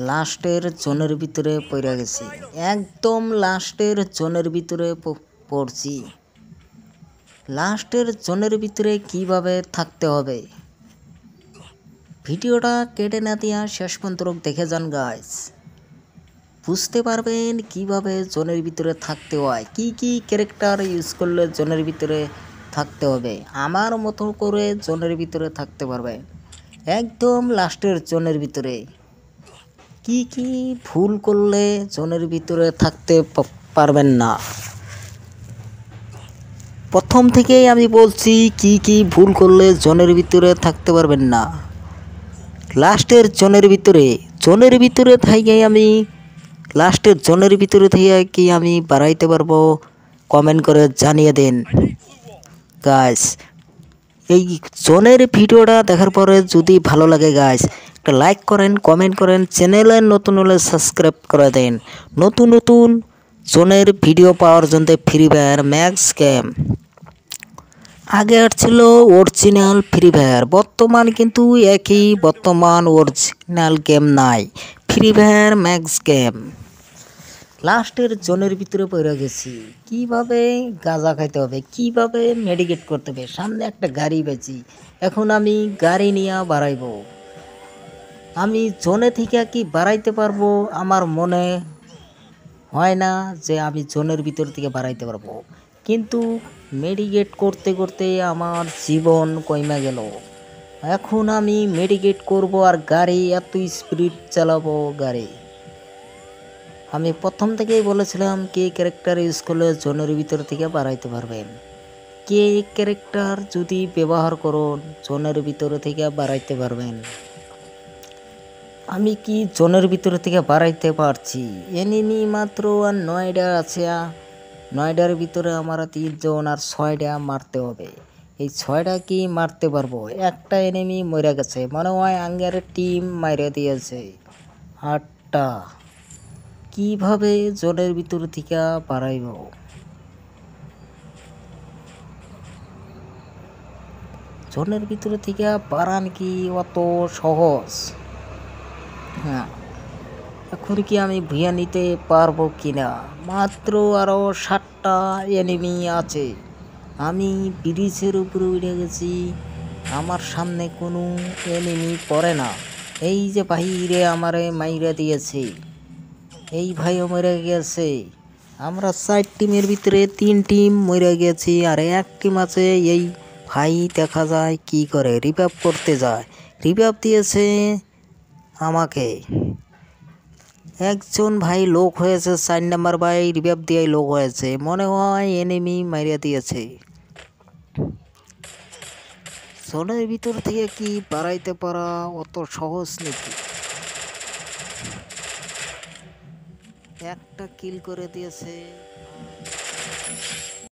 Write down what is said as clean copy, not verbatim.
লাস্টের জোনের ভিতরে পড়ে গেছি, একদম লাস্টের জোনের ভিতরে পড়ছি। লাস্টের জোনের ভিতরে কিভাবে থাকতে হবে, ভিডিওটা কেটে না দিয়া শেষ পর্যন্ত দেখে যান গাইস, বুঝতে পারবেন কিভাবে জোনের ভিতরে থাকতে হয়, কি কি ক্যারেক্টার ইউজ করলে জোনের ভিতরে থাকতে হবে। আমার মতো করে জোনের ভিতরে থাকতে পারবেন একদম লাস্টের জোনের ভিতরে। কি কি ভুল করলে জোনের ভিতরে থাকতে পারবেন না, প্রথম থেকেই আমি বলছি কি কি ভুল করলে জোনের ভিতরে থাকতে পারবেন না। লাস্টের জোনের ভিতরে থেকে আমি লাস্টের জোনের ভিতরে থেকে কি আমি বাড়াইতে পারবো, কমেন্ট করে জানিয়ে দিন গাইস। এই জোনের ভিডিওটা দেখার পরে যদি ভালো লাগে গাইস, একটা লাইক করেন, কমেন্ট করেন, চ্যানেলে নতুন হলে সাবস্ক্রাইব করে দেন। নতুন নতুন জোনের ভিডিও পাওয়ার জন্য ফ্রি ফায়ার ম্যাক্স গেম আগে ছিল অরিজিনাল ফ্রি ফায়ার, বর্তমান কিন্তু একই, বর্তমান অরিজিনাল গেম নাই, ফ্রি ফায়ার ম্যাক্স গেম। লাস্টের জোনের ভিতরে পড়ে গেছি, কিভাবে গাঁজা খাইতে হবে, কিভাবে মেডিকেট করতে হবে। সামনে একটা গাড়ি বেচি, এখন আমি গাড়ি নিয়ে বাড়াইব। আমি জোনে থেকে কি বাড়াইতে পারবো, আমার মনে হয় না যে আমি জোনের ভিতর থেকে বাড়াইতে পারবো, কিন্তু মেডিকেট করতে করতে আমার জীবন কমে গেল। এখন আমি মেডিকেট করব আর গাড়ি এত স্পিড চালাবো গাড়ি। আমি প্রথম থেকেই বলেছিলাম কে ক্যারেক্টার ইউজ করলে জোনের ভিতর থেকে বাড়াইতে পারবেন, কে ক্যারেক্টার যদি ব্যবহার করুন জোনের ভিতর থেকে বাড়াইতে পারবেন। আমি কি জোনের ভিতর থেকে বাড়াইতে পারছি, এনিমি মাত্র আর 9টা আছে, 9টার ভিতরে আমার 3 জন আর 6টা মারতে হবে। এই 6টা কি মারতে পারবো? একটা এনিমি মরে গেছে, মনে হয় আঙ্গের টিম মাইরে দিয়েছে 8টা। কিভাবে জোনের ভিতর থেকে বাড়াইব? জোনের ভিতর থেকে বাড়ান কি অত সহজ? হ্যাঁ, এখন কি আমি ভুয়া নিতে পারবো কিনা? মাত্র আরও 7টা এনিমি আছে, আমি ব্রিজের উপরে উঠে গেছি, আমার সামনে কোনো এনিমি পড়ে না। এই যে বাইরে আমারে মাইরা দিয়েছে, এই ভাইও মরে গেছে। আমরা 4 টিমের ভিতরে 3 টিম মরে গেছি, আর এক টিম আছে। এই ভাই দেখা যায় কি করে, রিভাইভ করতে যায়, রিভাইভ দিয়েছে আমাকে। একজন ভাই লোক হয়েছে, 4 নাম্বার ভাই রিভাইভ দিয়ে লোক হয়েছে, মনে হয় এনিমি মারিয়া দিয়েছে। জোনের ভিতর থেকে কি বাড়াইতে পারা অত সহজ নাকি? একটা কিল করে দিয়েছে।